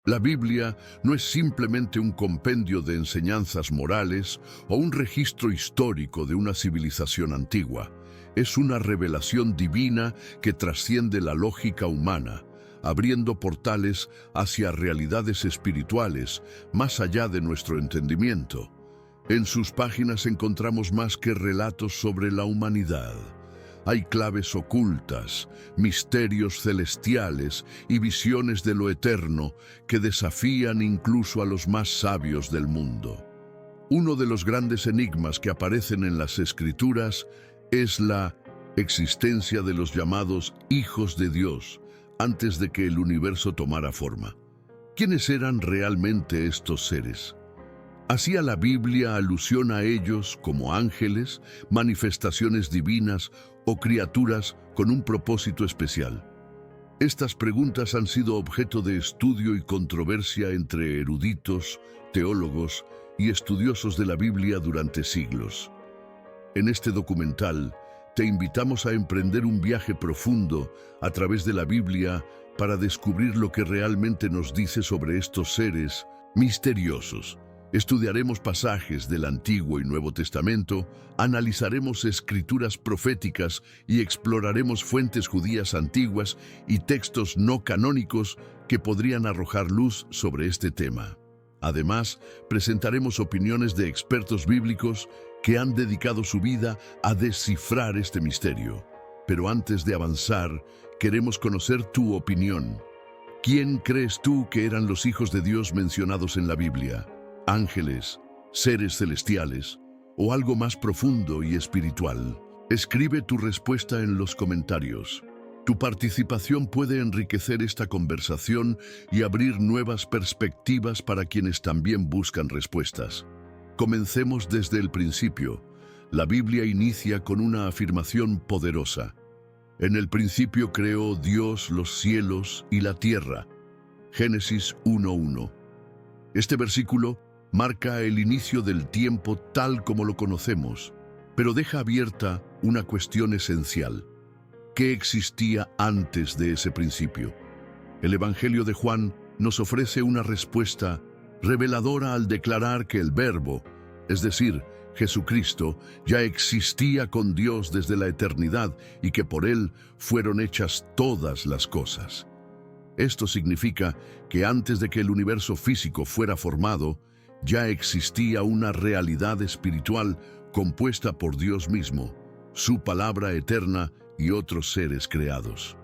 La Biblia no es simplemente un compendio de enseñanzas morales o un registro histórico de una civilización antigua. Es una revelación divina que trasciende la lógica humana, abriendo portales hacia realidades espirituales más allá de nuestro entendimiento. En sus páginas encontramos más que relatos sobre la humanidad. Hay claves ocultas, misterios celestiales y visiones de lo eterno que desafían incluso a los más sabios del mundo. Uno de los grandes enigmas que aparecen en las Escrituras es la existencia de los llamados hijos de Dios antes de que el universo tomara forma. ¿Quiénes eran realmente estos seres? ¿Hacía la Biblia alusión a ellos como ángeles, manifestaciones divinas o criaturas con un propósito especial? Estas preguntas han sido objeto de estudio y controversia entre eruditos, teólogos y estudiosos de la Biblia durante siglos. En este documental, te invitamos a emprender un viaje profundo a través de la Biblia para descubrir lo que realmente nos dice sobre estos seres misteriosos. Estudiaremos pasajes del Antiguo y Nuevo Testamento, analizaremos escrituras proféticas y exploraremos fuentes judías antiguas y textos no canónicos que podrían arrojar luz sobre este tema. Además, presentaremos opiniones de expertos bíblicos que han dedicado su vida a descifrar este misterio. Pero antes de avanzar, queremos conocer tu opinión. ¿Quién crees tú que eran los hijos de Dios mencionados en la Biblia? ¿Ángeles, seres celestiales o algo más profundo y espiritual? Escribe tu respuesta en los comentarios. Tu participación puede enriquecer esta conversación y abrir nuevas perspectivas para quienes también buscan respuestas. Comencemos desde el principio. La Biblia inicia con una afirmación poderosa. En el principio creó Dios los cielos y la tierra. Génesis 1:1. Este versículo marca el inicio del tiempo tal como lo conocemos, pero deja abierta una cuestión esencial. ¿Qué existía antes de ese principio? El Evangelio de Juan nos ofrece una respuesta reveladora al declarar que el Verbo, es decir, Jesucristo, ya existía con Dios desde la eternidad y que por Él fueron hechas todas las cosas. Esto significa que antes de que el universo físico fuera formado, ya existía una realidad espiritual compuesta por Dios mismo, su palabra eterna y otros seres creados.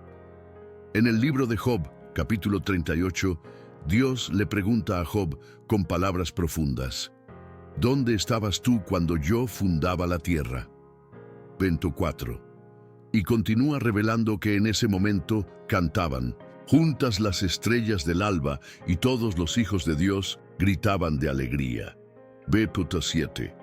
En el libro de Job, capítulo 38, Dios le pregunta a Job con palabras profundas: ¿Dónde estabas tú cuando yo fundaba la tierra? 24. Y continúa revelando que en ese momento cantaban: juntas las estrellas del alba y todos los hijos de Dios gritaban de alegría. 7.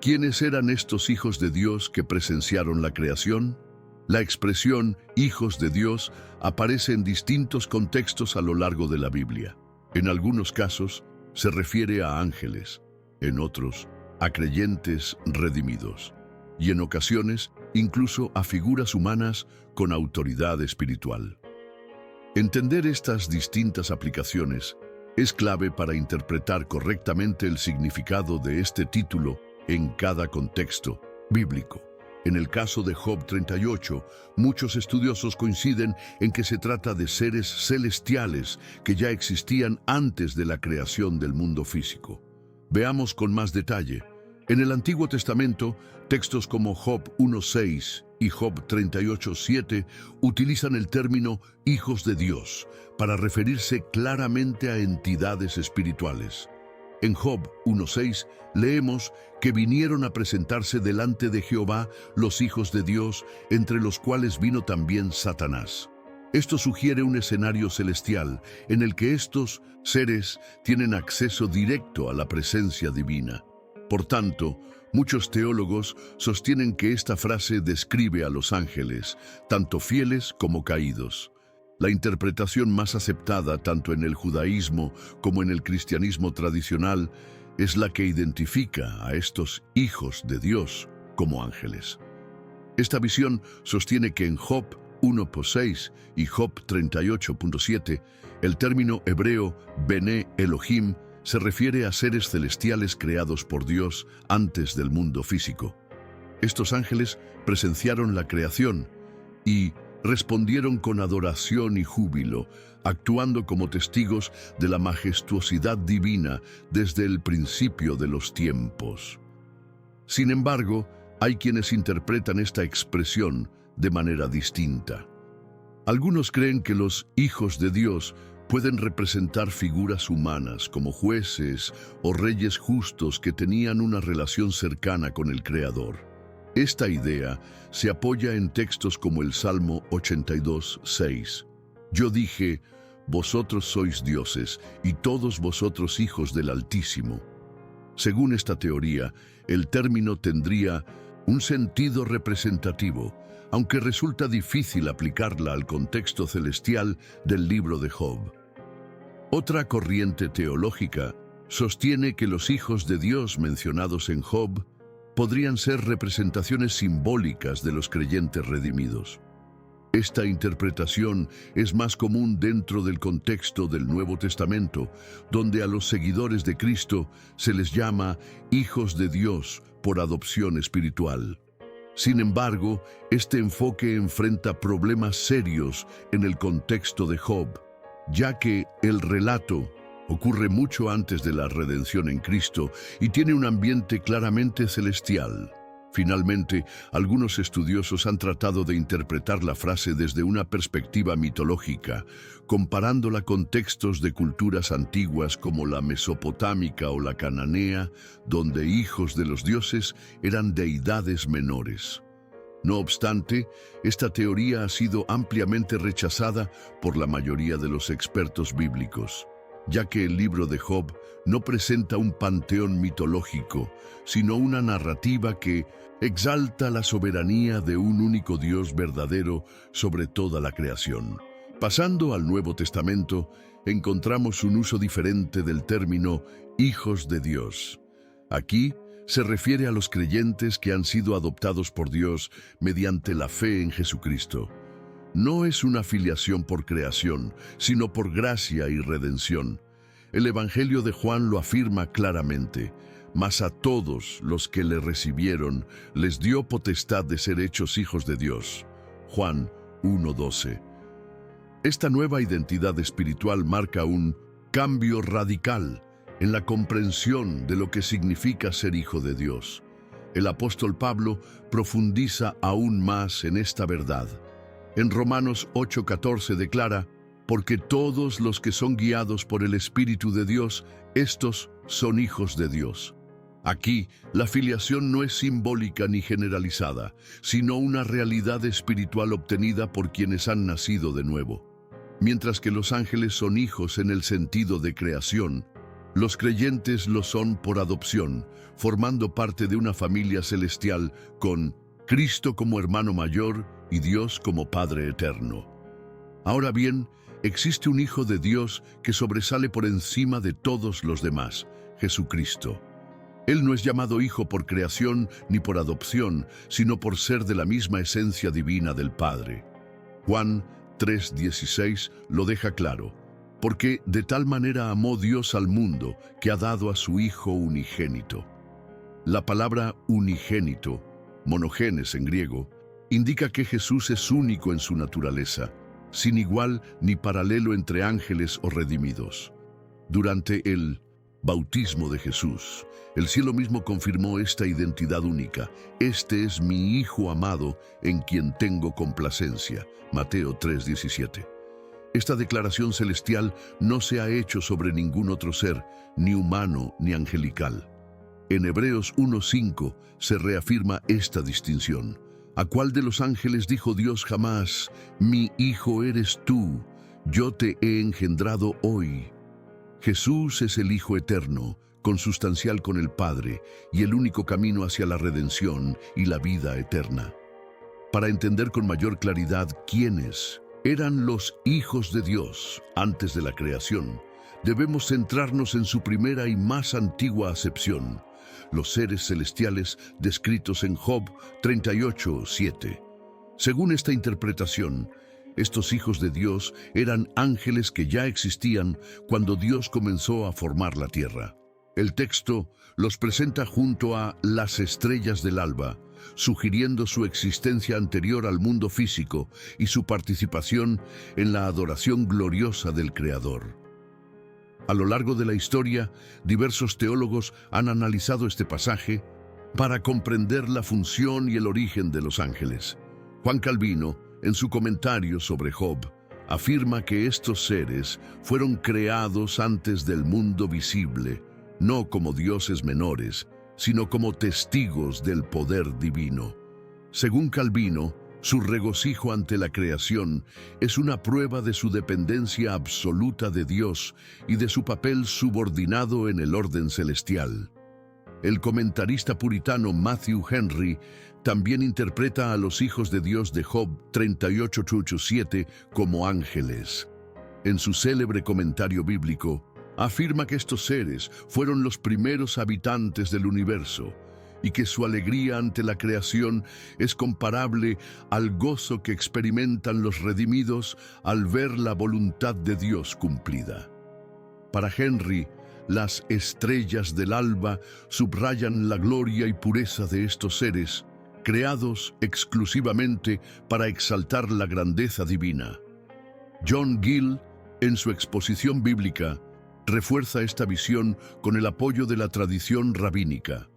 ¿Quiénes eran estos hijos de Dios que presenciaron la creación? La expresión hijos de Dios aparece en distintos contextos a lo largo de la Biblia. En algunos casos se refiere a ángeles, en otros a creyentes redimidos, y en ocasiones incluso a figuras humanas con autoridad espiritual. Entender estas distintas aplicaciones es clave para interpretar correctamente el significado de este título en cada contexto bíblico. En el caso de Job 38, muchos estudiosos coinciden en que se trata de seres celestiales que ya existían antes de la creación del mundo físico. Veamos con más detalle. En el Antiguo Testamento, textos como Job 1:6 y Job 38:7 utilizan el término hijos de Dios para referirse claramente a entidades espirituales. En Job 1:6 leemos que vinieron a presentarse delante de Jehová los hijos de Dios, entre los cuales vino también Satanás. Esto sugiere un escenario celestial en el que estos seres tienen acceso directo a la presencia divina. Por tanto, muchos teólogos sostienen que esta frase describe a los ángeles, tanto fieles como caídos. La interpretación más aceptada tanto en el judaísmo como en el cristianismo tradicional es la que identifica a estos hijos de Dios como ángeles. Esta visión sostiene que en Job 1:6 y Job 38:7 El término hebreo Bené Elohim se refiere a seres celestiales creados por Dios antes del mundo físico. Estos ángeles presenciaron la creación y respondieron con adoración y júbilo, actuando como testigos de la majestuosidad divina desde el principio de los tiempos. Sin embargo, hay quienes interpretan esta expresión de manera distinta. Algunos creen que los hijos de Dios pueden representar figuras humanas como jueces o reyes justos que tenían una relación cercana con el Creador. Esta idea se apoya en textos como el Salmo 82:6. Yo dije, vosotros sois dioses, y todos vosotros hijos del Altísimo. Según esta teoría, el término tendría un sentido representativo, aunque resulta difícil aplicarla al contexto celestial del libro de Job. Otra corriente teológica sostiene que los hijos de Dios mencionados en Job podrían ser representaciones simbólicas de los creyentes redimidos. Esta interpretación es más común dentro del contexto del Nuevo Testamento, donde a los seguidores de Cristo se les llama hijos de Dios por adopción espiritual. Sin embargo, este enfoque enfrenta problemas serios en el contexto de Job, ya que el relato ocurre mucho antes de la redención en Cristo y tiene un ambiente claramente celestial. Finalmente, algunos estudiosos han tratado de interpretar la frase desde una perspectiva mitológica, comparándola con textos de culturas antiguas como la mesopotámica o la cananea, donde hijos de los dioses eran deidades menores. No obstante, esta teoría ha sido ampliamente rechazada por la mayoría de los expertos bíblicos, ya que el libro de Job no presenta un panteón mitológico, sino una narrativa que exalta la soberanía de un único Dios verdadero sobre toda la creación. Pasando al Nuevo Testamento, encontramos un uso diferente del término hijos de Dios. Aquí se refiere a los creyentes que han sido adoptados por Dios mediante la fe en Jesucristo. No es una filiación por creación, sino por gracia y redención. El Evangelio de Juan lo afirma claramente: mas a todos los que le recibieron les dio potestad de ser hechos hijos de Dios. Juan 1:12. Esta nueva identidad espiritual marca un cambio radical en la comprensión de lo que significa ser hijo de Dios. El apóstol Pablo profundiza aún más en esta verdad. En Romanos 8:14 declara: porque todos los que son guiados por el Espíritu de Dios, estos son hijos de Dios. Aquí, la filiación no es simbólica ni generalizada, sino una realidad espiritual obtenida por quienes han nacido de nuevo. Mientras que los ángeles son hijos en el sentido de creación, los creyentes lo son por adopción, formando parte de una familia celestial con Cristo como hermano mayor y Dios como Padre eterno. Ahora bien, existe un Hijo de Dios que sobresale por encima de todos los demás, Jesucristo. Él no es llamado hijo por creación ni por adopción, sino por ser de la misma esencia divina del Padre. Juan 3:16 lo deja claro: porque de tal manera amó Dios al mundo que ha dado a su Hijo unigénito. La palabra unigénito, monogenes en griego, indica que Jesús es único en su naturaleza, sin igual ni paralelo entre ángeles o redimidos. Durante el bautismo de Jesús, el cielo mismo confirmó esta identidad única: este es mi Hijo amado, en quien tengo complacencia. Mateo 3:17. Esta declaración celestial no se ha hecho sobre ningún otro ser, ni humano ni angelical. En Hebreos 1:5 se reafirma esta distinción: ¿a cuál de los ángeles dijo Dios jamás: mi Hijo eres tú, yo te he engendrado hoy? Jesús es el Hijo eterno, consustancial con el Padre, y el único camino hacia la redención y la vida eterna. Para entender con mayor claridad quiénes eran los hijos de Dios antes de la creación, debemos centrarnos en su primera y más antigua acepción: los seres celestiales descritos en Job 38:7. Según esta interpretación, Estos hijos de Dios eran ángeles que ya existían cuando Dios comenzó a formar la tierra. El texto los presenta junto a las estrellas del alba, sugiriendo su existencia anterior al mundo físico y su participación en la adoración gloriosa del Creador. A lo largo de la historia, diversos teólogos han analizado este pasaje para comprender la función y el origen de los ángeles. Juan Calvino, en su comentario sobre Job, afirma que estos seres fueron creados antes del mundo visible, no como dioses menores, sino como testigos del poder divino. Según Calvino, su regocijo ante la creación es una prueba de su dependencia absoluta de Dios y de su papel subordinado en el orden celestial. El comentarista puritano Matthew Henry también interpreta a los hijos de Dios de Job 38:7 como ángeles. En su célebre comentario bíblico, afirma que estos seres fueron los primeros habitantes del universo y que su alegría ante la creación es comparable al gozo que experimentan los redimidos al ver la voluntad de Dios cumplida. Para Henry, las estrellas del alba subrayan la gloria y pureza de estos seres, creados exclusivamente para exaltar la grandeza divina. John Gill, en su exposición bíblica, refuerza esta visión con el apoyo de la tradición rabínica.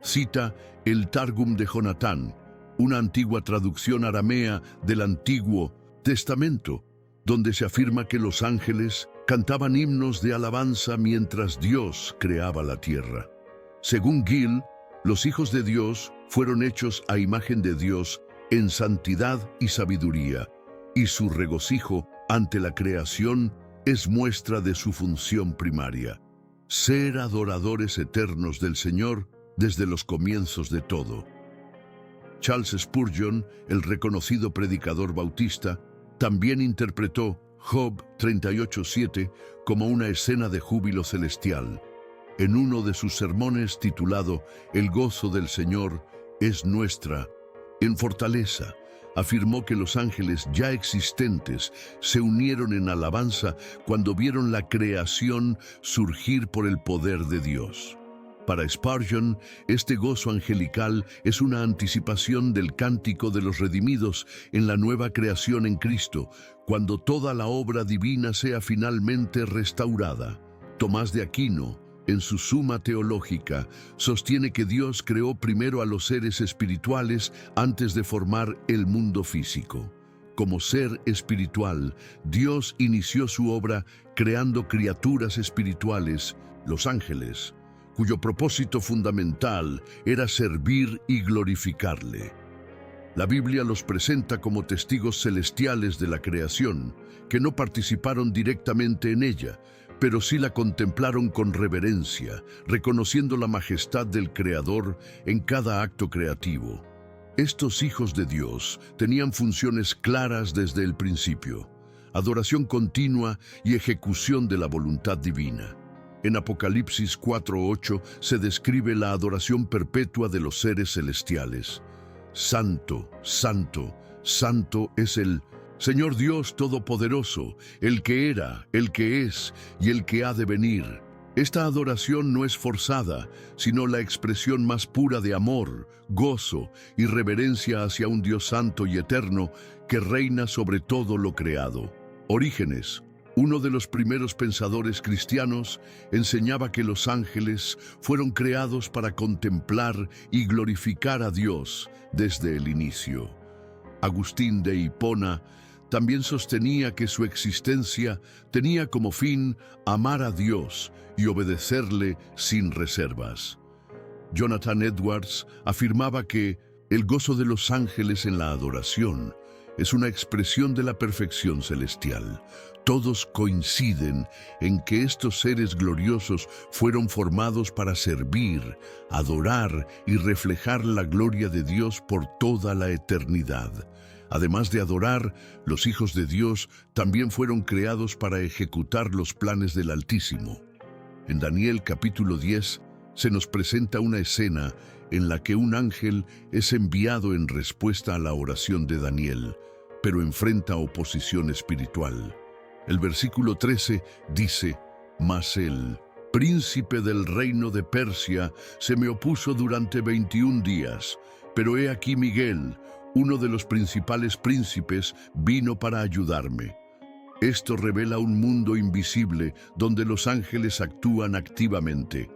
Cita el Targum de Jonatán, una antigua traducción aramea del Antiguo Testamento, donde se afirma que los ángeles cantaban himnos de alabanza mientras Dios creaba la tierra. Según Gill, los hijos de Dios fueron hechos a imagen de Dios en santidad y sabiduría, y su regocijo ante la creación es muestra de su función primaria: ser adoradores eternos del Señor desde los comienzos de todo. Charles Spurgeon, el reconocido predicador bautista, también interpretó Job 38:7 como una escena de júbilo celestial. En uno de sus sermones titulado El gozo del Señor es nuestra en fortaleza, afirmó que los ángeles ya existentes se unieron en alabanza cuando vieron la creación surgir por el poder de Dios. Para Spurgeon, este gozo angelical es una anticipación del cántico de los redimidos en la nueva creación en Cristo, cuando toda la obra divina sea finalmente restaurada. Tomás de Aquino, en su Suma Teológica, sostiene que Dios creó primero a los seres espirituales antes de formar el mundo físico. Como ser espiritual, Dios inició su obra creando criaturas espirituales, los ángeles, cuyo propósito fundamental era servir y glorificarle. La Biblia los presenta como testigos celestiales de la creación, que no participaron directamente en ella, pero sí la contemplaron con reverencia, reconociendo la majestad del Creador en cada acto creativo. Estos hijos de Dios tenían funciones claras desde el principio: adoración continua y ejecución de la voluntad divina. En Apocalipsis 4:8 se describe la adoración perpetua de los seres celestiales. Santo, santo, santo es el Señor Dios Todopoderoso, el que era, el que es y el que ha de venir. Esta adoración no es forzada, sino la expresión más pura de amor, gozo y reverencia hacia un Dios santo y eterno que reina sobre todo lo creado. Orígenes, uno de los primeros pensadores cristianos, enseñaba que los ángeles fueron creados para contemplar y glorificar a Dios desde el inicio. Agustín de Hipona también sostenía que su existencia tenía como fin amar a Dios y obedecerle sin reservas. Jonathan Edwards afirmaba que el gozo de los ángeles en la adoración es una expresión de la perfección celestial. Todos coinciden en que estos seres gloriosos fueron formados para servir, adorar y reflejar la gloria de Dios por toda la eternidad. Además de adorar, los hijos de Dios también fueron creados para ejecutar los planes del Altísimo. En Daniel capítulo 10 se nos presenta una escena en la que un ángel es enviado en respuesta a la oración de Daniel. pero enfrenta oposición espiritual. El versículo 13 dice: «Mas el príncipe del reino de Persia se me opuso durante 21 días, pero he aquí Miguel, uno de los principales príncipes, vino para ayudarme». Esto revela un mundo invisible donde los ángeles actúan activamente.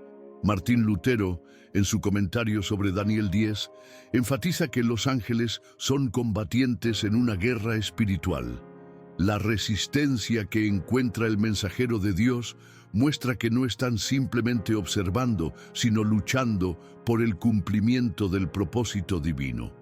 Martín Lutero, en su comentario sobre Daniel 10, enfatiza que los ángeles son combatientes en una guerra espiritual. La resistencia que encuentra el mensajero de Dios muestra que no están simplemente observando, sino luchando por el cumplimiento del propósito divino.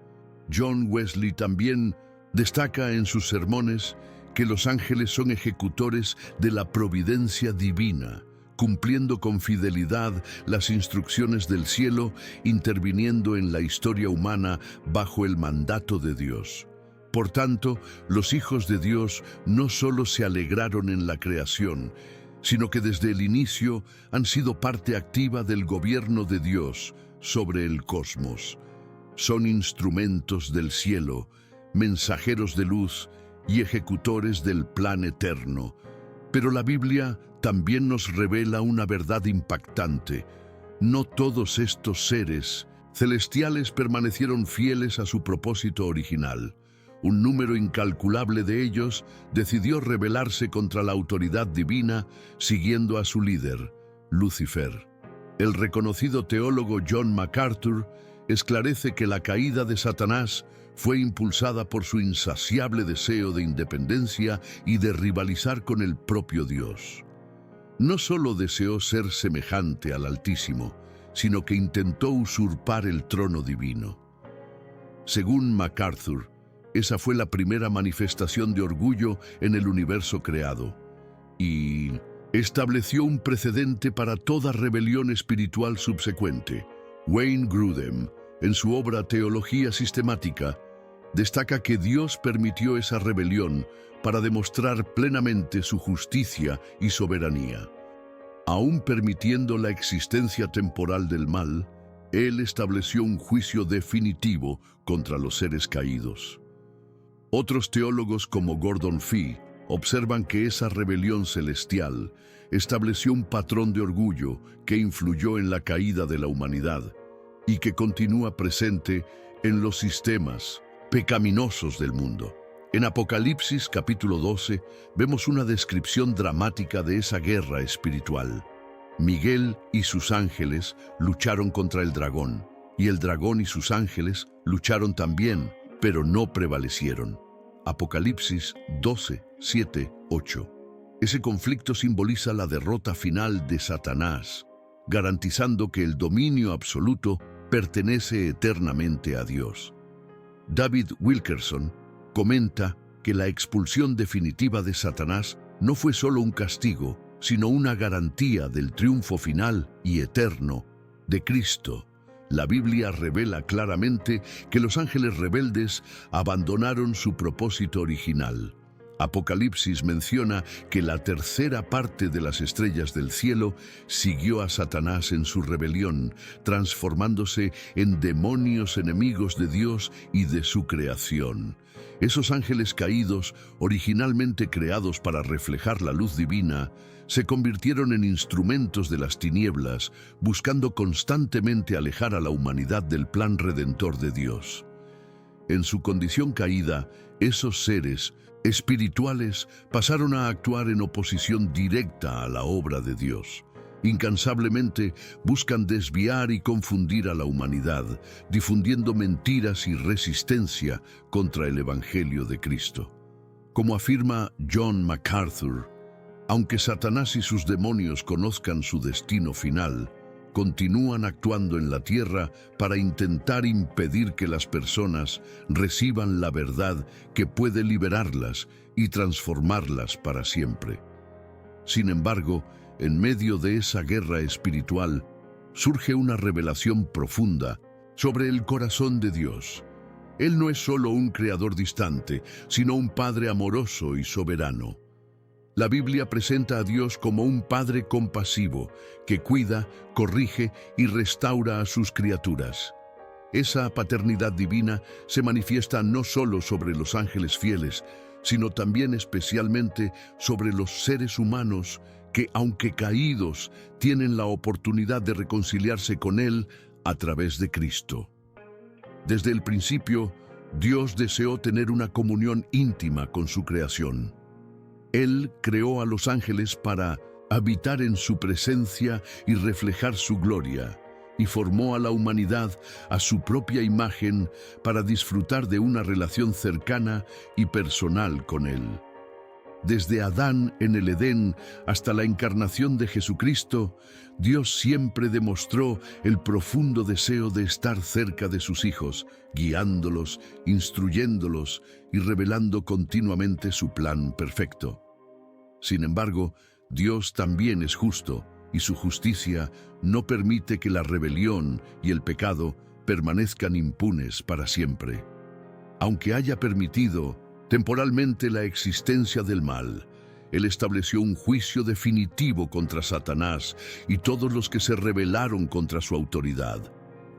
John Wesley también destaca en sus sermones que los ángeles son ejecutores de la providencia divina, cumpliendo con fidelidad las instrucciones del cielo, interviniendo en la historia humana bajo el mandato de Dios. Por tanto, los hijos de Dios no solo se alegraron en la creación, sino que desde el inicio han sido parte activa del gobierno de Dios sobre el cosmos. Son instrumentos del cielo, mensajeros de luz y ejecutores del plan eterno. Pero la Biblia también nos revela una verdad impactante. No todos estos seres celestiales permanecieron fieles a su propósito original. Un número incalculable de ellos decidió rebelarse contra la autoridad divina, siguiendo a su líder, Lucifer. El reconocido teólogo John MacArthur esclarece que la caída de Satanás fue impulsada por su insaciable deseo de independencia y de rivalizar con el propio Dios. No solo deseó ser semejante al Altísimo, sino que intentó usurpar el trono divino. Según MacArthur, esa fue la primera manifestación de orgullo en el universo creado, y estableció un precedente para toda rebelión espiritual subsecuente. Wayne Grudem, en su obra Teología Sistemática, destaca que Dios permitió esa rebelión para demostrar plenamente su justicia y soberanía. Aún permitiendo la existencia temporal del mal, Él estableció un juicio definitivo contra los seres caídos. Otros teólogos como Gordon Fee observan que esa rebelión celestial estableció un patrón de orgullo que influyó en la caída de la humanidad y que continúa presente en los sistemas pecaminosos del mundo. En Apocalipsis capítulo 12 vemos una descripción dramática de esa guerra espiritual. Miguel y sus ángeles lucharon contra el dragón, y el dragón y sus ángeles lucharon también, pero no prevalecieron. Apocalipsis 12, 7, 8. Ese conflicto simboliza la derrota final de Satanás, garantizando que el dominio absoluto pertenece eternamente a Dios. David Wilkerson comenta que la expulsión definitiva de Satanás no fue solo un castigo, sino una garantía del triunfo final y eterno de Cristo. La Biblia revela claramente que los ángeles rebeldes abandonaron su propósito original. Apocalipsis menciona que la tercera parte de las estrellas del cielo siguió a Satanás en su rebelión, transformándose en demonios enemigos de Dios y de su creación. Esos ángeles caídos, originalmente creados para reflejar la luz divina, se convirtieron en instrumentos de las tinieblas, buscando constantemente alejar a la humanidad del plan redentor de Dios. En su condición caída, esos seres espirituales pasaron a actuar en oposición directa a la obra de Dios. Incansablemente buscan desviar y confundir a la humanidad, difundiendo mentiras y resistencia contra el Evangelio de Cristo. Como afirma John MacArthur, aunque Satanás y sus demonios conozcan su destino final, continúan actuando en la tierra para intentar impedir que las personas reciban la verdad que puede liberarlas y transformarlas para siempre. Sin embargo, en medio de esa guerra espiritual, surge una revelación profunda sobre el corazón de Dios. Él no es solo un creador distante, sino un Padre amoroso y soberano. La Biblia presenta a Dios como un Padre compasivo, que cuida, corrige y restaura a sus criaturas. Esa paternidad divina se manifiesta no solo sobre los ángeles fieles, sino también especialmente sobre los seres humanos que, aunque caídos, tienen la oportunidad de reconciliarse con Él a través de Cristo. Desde el principio, Dios deseó tener una comunión íntima con su creación. Él creó a los ángeles para habitar en su presencia y reflejar su gloria, y formó a la humanidad a su propia imagen para disfrutar de una relación cercana y personal con Él. Desde Adán en el Edén hasta la encarnación de Jesucristo, Dios siempre demostró el profundo deseo de estar cerca de sus hijos, guiándolos, instruyéndolos y revelando continuamente su plan perfecto. Sin embargo, Dios también es justo, y su justicia no permite que la rebelión y el pecado permanezcan impunes para siempre. Aunque haya permitido temporalmente la existencia del mal, Él estableció un juicio definitivo contra Satanás y todos los que se rebelaron contra su autoridad.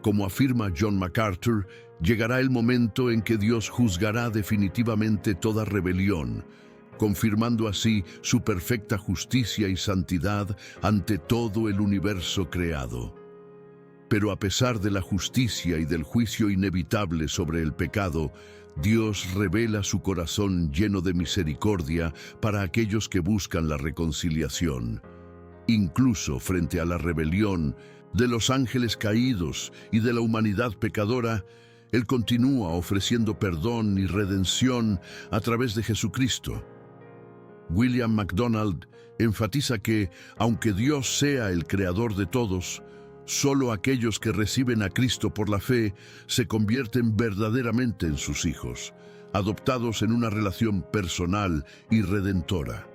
Como afirma John MacArthur, llegará el momento en que Dios juzgará definitivamente toda rebelión, confirmando así su perfecta justicia y santidad ante todo el universo creado. Pero a pesar de la justicia y del juicio inevitable sobre el pecado, Dios revela su corazón lleno de misericordia para aquellos que buscan la reconciliación. Incluso frente a la rebelión de los ángeles caídos y de la humanidad pecadora, Él continúa ofreciendo perdón y redención a través de Jesucristo. William MacDonald enfatiza que, aunque Dios sea el creador de todos, solo aquellos que reciben a Cristo por la fe se convierten verdaderamente en sus hijos, adoptados en una relación personal y redentora.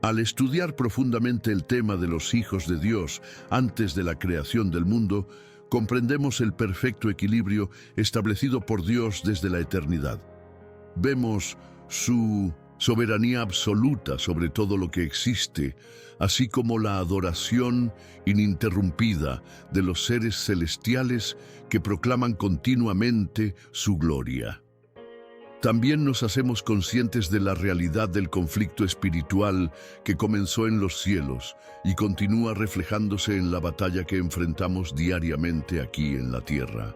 Al estudiar profundamente el tema de los hijos de Dios antes de la creación del mundo, comprendemos el perfecto equilibrio establecido por Dios desde la eternidad. Vemos su soberanía absoluta sobre todo lo que existe, así como la adoración ininterrumpida de los seres celestiales que proclaman continuamente su gloria. También nos hacemos conscientes de la realidad del conflicto espiritual que comenzó en los cielos y continúa reflejándose en la batalla que enfrentamos diariamente aquí en la tierra.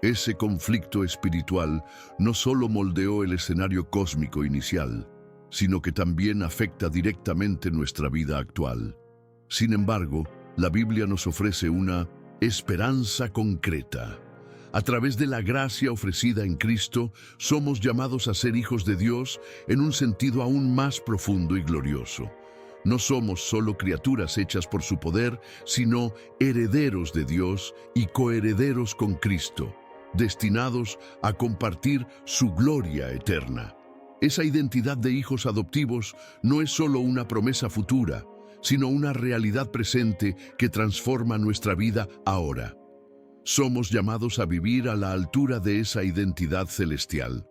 Ese conflicto espiritual no solo moldeó el escenario cósmico inicial, sino que también afecta directamente nuestra vida actual. Sin embargo, la Biblia nos ofrece una esperanza concreta. A través de la gracia ofrecida en Cristo, somos llamados a ser hijos de Dios en un sentido aún más profundo y glorioso. No somos solo criaturas hechas por su poder, sino herederos de Dios y coherederos con Cristo, destinados a compartir su gloria eterna. Esa identidad de hijos adoptivos no es solo una promesa futura, sino una realidad presente que transforma nuestra vida ahora. Somos llamados a vivir a la altura de esa identidad celestial,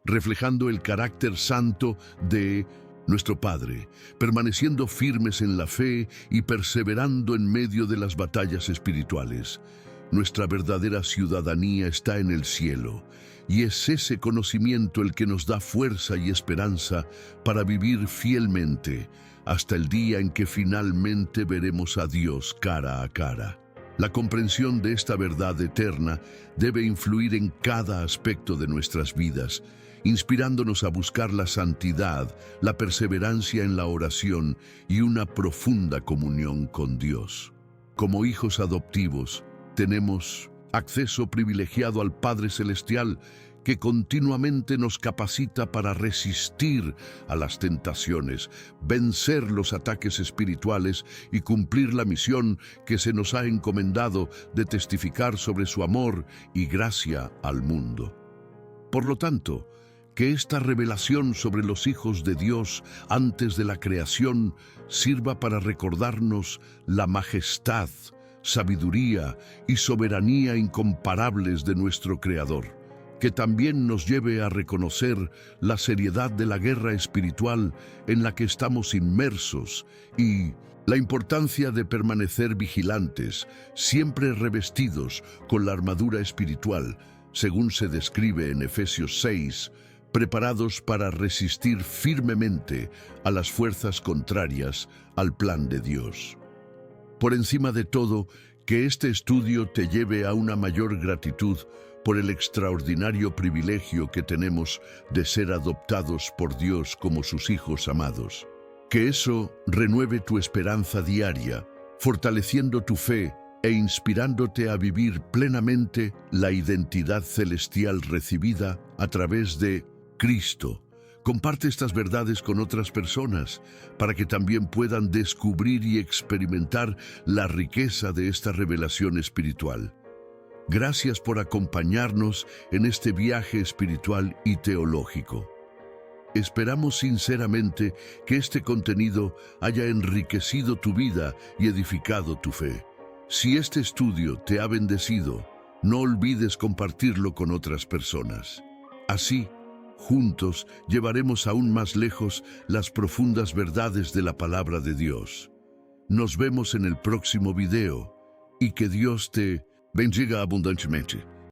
reflejando el carácter santo de nuestro Padre, permaneciendo firmes en la fe y perseverando en medio de las batallas espirituales. Nuestra verdadera ciudadanía está en el cielo, y es ese conocimiento el que nos da fuerza y esperanza para vivir fielmente hasta el día en que finalmente veremos a Dios cara a cara. La comprensión de esta verdad eterna debe influir en cada aspecto de nuestras vidas, inspirándonos a buscar la santidad, la perseverancia en la oración y una profunda comunión con Dios. Como hijos adoptivos, tenemos acceso privilegiado al Padre Celestial que continuamente nos capacita para resistir a las tentaciones, vencer los ataques espirituales y cumplir la misión que se nos ha encomendado de testificar sobre su amor y gracia al mundo. Por lo tanto, que esta revelación sobre los hijos de Dios antes de la creación sirva para recordarnos la majestad, sabiduría y soberanía incomparables de nuestro Creador, que también nos lleve a reconocer la seriedad de la guerra espiritual en la que estamos inmersos y la importancia de permanecer vigilantes, siempre revestidos con la armadura espiritual, según se describe en Efesios 6, preparados para resistir firmemente a las fuerzas contrarias al plan de Dios. Por encima de todo, que este estudio te lleve a una mayor gratitud por el extraordinario privilegio que tenemos de ser adoptados por Dios como sus hijos amados. Que eso renueve tu esperanza diaria, fortaleciendo tu fe e inspirándote a vivir plenamente la identidad celestial recibida a través de Cristo. Comparte estas verdades con otras personas para que también puedan descubrir y experimentar la riqueza de esta revelación espiritual. Gracias por acompañarnos en este viaje espiritual y teológico. Esperamos sinceramente que este contenido haya enriquecido tu vida y edificado tu fe. Si este estudio te ha bendecido, no olvides compartirlo con otras personas. Así, juntos llevaremos aún más lejos las profundas verdades de la palabra de Dios. Nos vemos en el próximo video y que Dios te bendiga abundantemente.